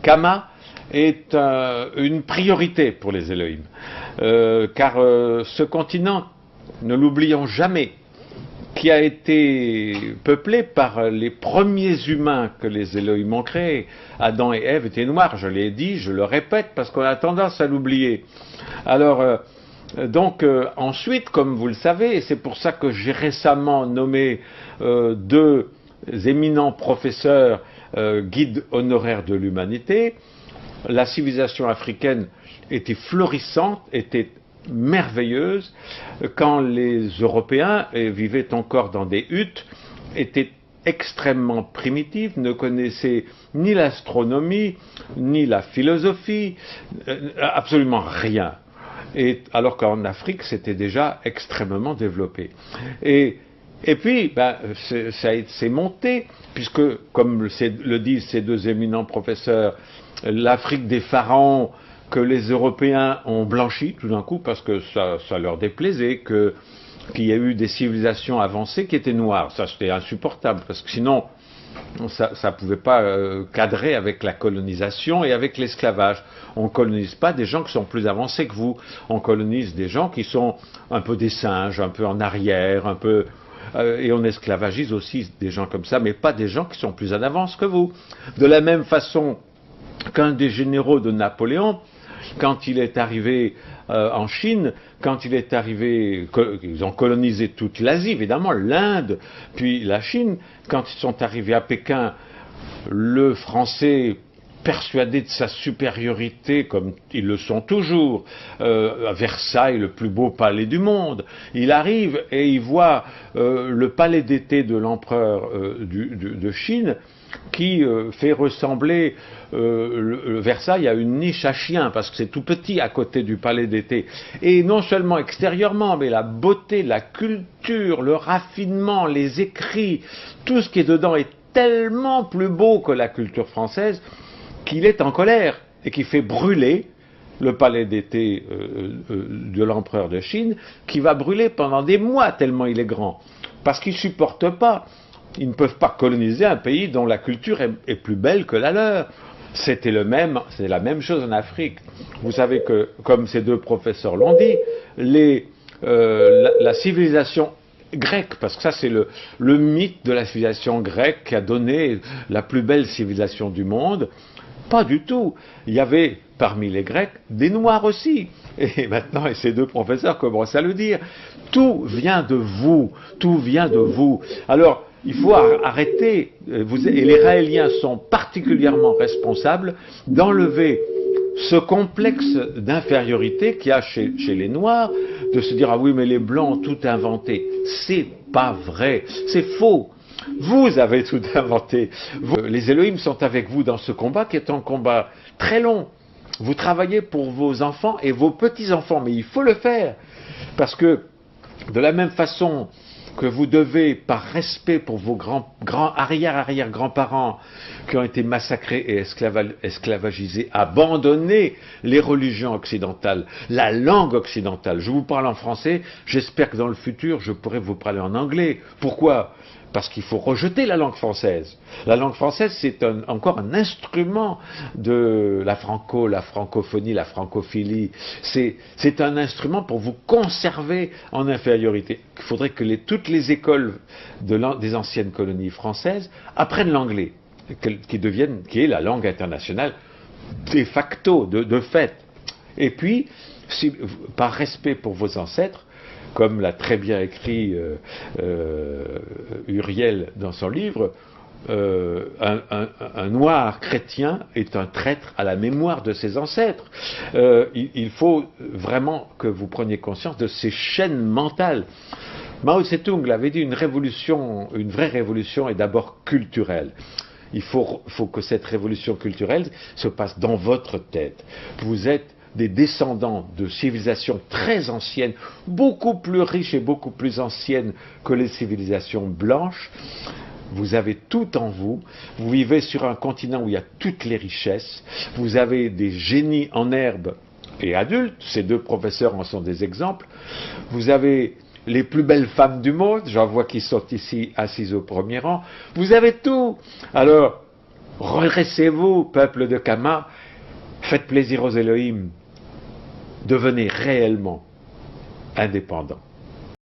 Kama est une priorité pour les Elohim. Car ce continent, ne l'oublions jamais, qui a été peuplé par les premiers humains que les Elohim ont créés. Adam et Ève étaient noirs, je l'ai dit, je le répète, parce qu'on a tendance à l'oublier. Alors, ensuite, comme vous le savez, et c'est pour ça que j'ai récemment nommé deux éminents professeurs guides honoraires de l'humanité, la civilisation africaine était florissante, était merveilleuse, quand les Européens vivaient encore dans des huttes, étaient extrêmement primitifs, ne connaissaient ni l'astronomie, ni la philosophie, absolument rien. Et, alors qu'en Afrique, c'était déjà extrêmement développé. Et puis, c'est monté, puisque, comme le disent ces deux éminents professeurs, l'Afrique des pharaons, que les Européens ont blanchi tout d'un coup parce que ça leur déplaisait, qu'il y a eu des civilisations avancées qui étaient noires. Ça, c'était insupportable, parce que sinon, ça ne pouvait pas cadrer avec la colonisation et avec l'esclavage. On ne colonise pas des gens qui sont plus avancés que vous. On colonise des gens qui sont un peu des singes, un peu en arrière, un peu... et on esclavagise aussi des gens comme ça, mais pas des gens qui sont plus en avance que vous. De la même façon qu'un des généraux de Napoléon, quand il est arrivé en Chine, quand il est arrivé, ils ont colonisé toute l'Asie, évidemment, l'Inde, puis la Chine, quand ils sont arrivés à Pékin, le Français, persuadé de sa supériorité, comme ils le sont toujours, à Versailles, le plus beau palais du monde, il arrive et il voit le palais d'été de l'empereur de Chine, qui fait ressembler Versailles à une niche à chiens, parce que c'est tout petit à côté du palais d'été. Et non seulement extérieurement, mais la beauté, la culture, le raffinement, les écrits, tout ce qui est dedans est tellement plus beau que la culture française qu'il est en colère et qui fait brûler le palais d'été de l'empereur de Chine, qui va brûler pendant des mois tellement il est grand, parce qu'il ne supporte pas. Ils ne peuvent pas coloniser un pays dont la culture est plus belle que la leur. C'est la même chose en Afrique. Vous savez que, comme ces deux professeurs l'ont dit, la civilisation grecque, parce que ça c'est le mythe de la civilisation grecque qui a donné la plus belle civilisation du monde, pas du tout. Il y avait parmi les Grecs des Noirs aussi. Et maintenant, et ces deux professeurs commencent à le dire, tout vient de vous, tout vient de vous. Alors, il faut arrêter, et les Raéliens sont particulièrement responsables d'enlever ce complexe d'infériorité qu'il y a chez les Noirs, de se dire « Ah oui, mais les Blancs ont tout inventé ». C'est pas vrai, c'est faux. Vous avez tout inventé. Les Elohim sont avec vous dans ce combat qui est un combat très long. Vous travaillez pour vos enfants et vos petits-enfants, mais il faut le faire. Parce que, de la même façon que vous devez, par respect pour vos arrière-arrière-grands-parents qui ont été massacrés et esclavagisés, abandonner les religions occidentales, la langue occidentale. Je vous parle en français, j'espère que dans le futur, je pourrai vous parler en anglais. Pourquoi ? Parce qu'il faut rejeter la langue française. La langue française, c'est encore un instrument de la francophonie, la francophilie. C'est un instrument pour vous conserver en infériorité. Il faudrait que toutes les écoles des anciennes colonies françaises apprennent l'anglais, qui est la langue internationale de facto, de fait. Et puis, par respect pour vos ancêtres, comme l'a très bien écrit Uriel dans son livre, un noir chrétien est un traître à la mémoire de ses ancêtres. Il faut vraiment que vous preniez conscience de ces chaînes mentales. Mao Tse-tung l'avait dit, une vraie révolution est d'abord culturelle. Il faut que cette révolution culturelle se passe dans votre tête. Vous êtes des descendants de civilisations très anciennes, beaucoup plus riches et beaucoup plus anciennes que les civilisations blanches. Vous avez tout en vous, vous vivez sur un continent où il y a toutes les richesses, vous avez des génies en herbe et adultes, ces deux professeurs en sont des exemples, vous avez les plus belles femmes du monde, j'en vois qui sont ici assises au premier rang, vous avez tout. Alors, redressez-vous, peuple de Kama, faites plaisir aux Elohim, devenez réellement indépendants.